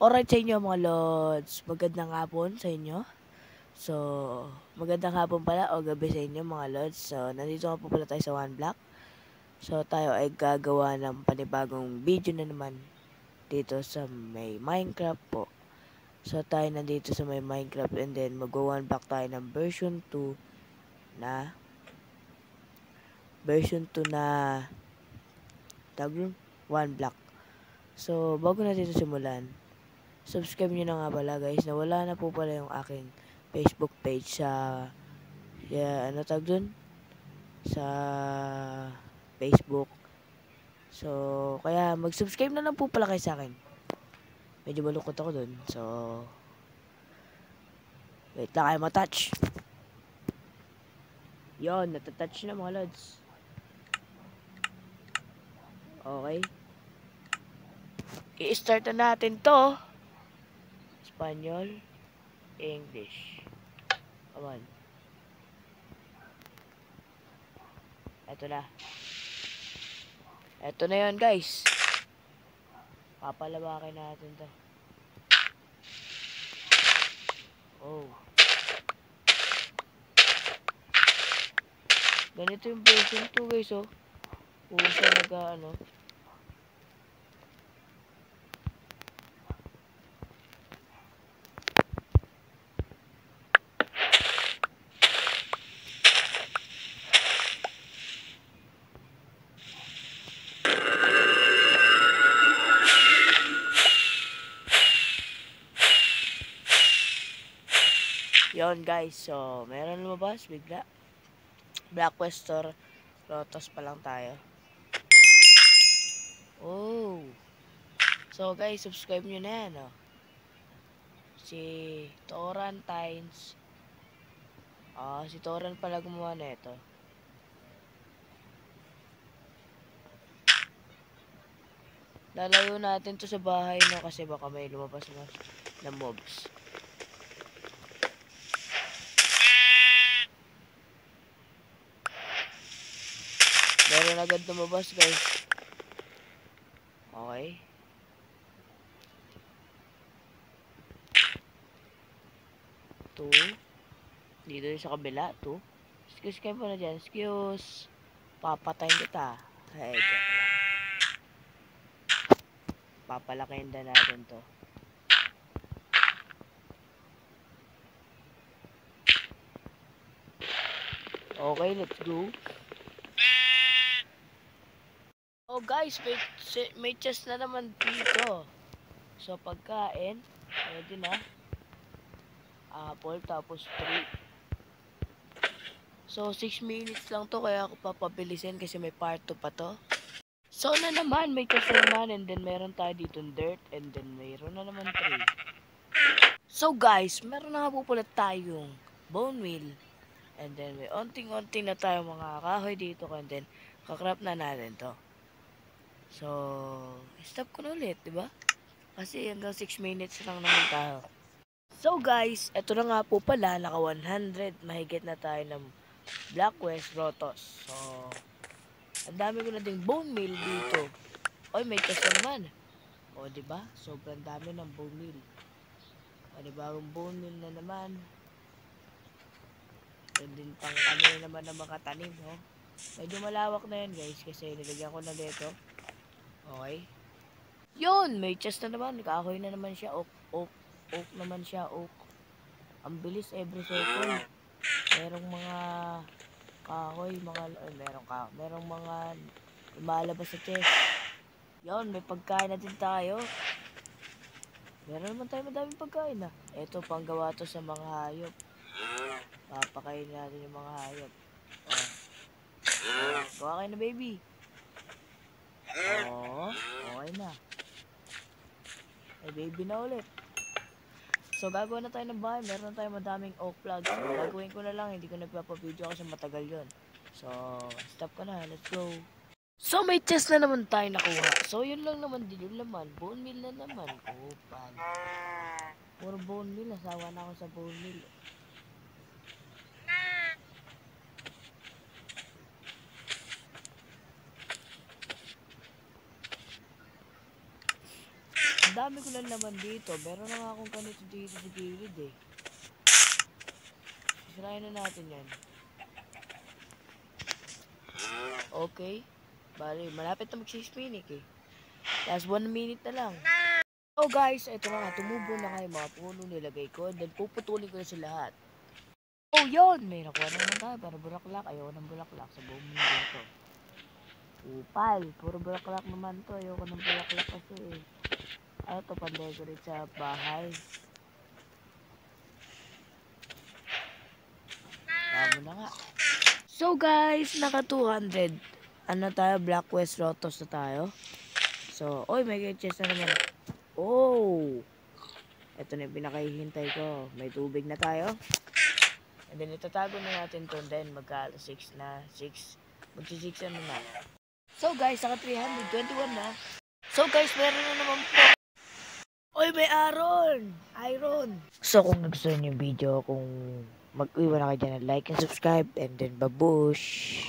Alright sa inyo mga lods, magandang hapon sa inyo. So, magandang hapon pala o gabi sa inyo mga lods. So, nandito nga po pala tayo sa One Block. So, tayo ay gagawa ng panibagong video na naman dito sa may Minecraft po. So, tayo nandito sa may Minecraft and then mag-one block tayo ng version 2 na tawag One Block. So, bago natin ito simulan, subscribe nyo na nga pala guys, na wala na po pala yung aking Facebook page sa sa Facebook. So kaya mag-subscribe na lang po pala kayo sa akin. Medyo malungkot ako dun. So wait lang kayo matouch. Yon, natatouch na mga lods. Okay, i-start na natin to. Espanyol, English. Come on. Ito na. Ito na yon guys. Papalawakin natin to. Oh. Ganito yung version 2 guys oh. Kung siya nag-ano. Yon guys, so meron lumabas bigla. Blackquestor Lotus pa lang tayo. Oh. So guys, subscribe nyo na yan oh. Si Torrentines. Si Torrent pala gumawa na ito. Lalayo natin to sa bahay no kasi baka may lumabas na mobs. Meron agad lumabas guys. Okay. Two. Dito yung sa kabila. Two. Excuse kayo po na dyan. Excuse. Papatayin kita. Hey, joke lang. Papalakihin na natin to. Okay, let's go. Oh guys, may chest na naman dito. So pagkain, ready na. Apple, tapos 3. So 6 minutes lang to, kaya ako papabilisin kasi may part 2 pa to. So na naman, may chest na naman, and then meron tayo dito dirt, and then mayroon na naman 3. So guys, meron na nga po pala tayong bone meal. And then may onting-onting na tayo mga kahoy dito, and then kakrap na natin to. So, stop ko na ulit, diba? Kasi hanggang 6 minutes lang naman tayo. So guys, eto na nga po pala, naka 100, mahigit na tayo ng Blackquest Lotus. So, ang dami ko na ding bone meal dito. Oy, may chest naman. O, diba? Sobrang dami ng bone meal. Panibagong bone meal na naman. And din pang ano na naman ng mga tanim, no? Medyo malawak na yan guys, kasi nilagyan ko na dito. Okay. Yun, may chest na naman. Kahoy na naman siya. Oak naman siya. Oak. Ang bilis every second. Merong mga kahoy, merong mga lumalabas sa chest. Yun, may pagkain na din tayo. Meron naman tayo madaming pagkain na. Ito, panggawa to sa mga hayop. Papakain natin yung mga hayop. Gawa kayo na baby. Okay na. May baby na ulit. So, gagawa na tayo ng bahay. Meron na tayo madaming oak plugs. So, gagawin ko na lang. Hindi ko nagpapabideo kasi matagal yun. So, stop ko na. Let's go. So, may chest na naman tayo nakuha. So, yun lang naman din yung laman. Bone meal na naman. Pan. Puro bone meal. Nasawa na ako sa bone meal. dami ko lang naman dito. Meron na nga akong ganito dito sa gilid eh. Sisirain na natin yan. Okay. Bali, malapit na mag-6 minute eh. Last 1 minute na lang. So guys, ito na nga. Tumubo na nga yung mga puno nilagay ko. And then puputulin ko na sa lahat. Oh, yun! May nakuha naman tayo para bulaklak. Ayoko ng bulaklak sa buong mundo ito. Upal. Puro bulaklak naman to. Ayoko ng bulaklak kasi eh. Ano to, pan-decorate sa bahay. Tama na nga. So guys, naka 200. Ano tayo? Black West Rotos na tayo. So, oy, may chest na naman. Oh! Ito na yung pinakahihintay ko. May tubig na tayo. And then, itatago na natin to. Then, magka 6 na. 6. Magsi 6 na. So guys, naka 321 na. So guys, meron na naman po. Oy, may iron! So, kung nagustuhan niyo yung video, kung mag-iwan na kayo dyan, like and subscribe, and then babush!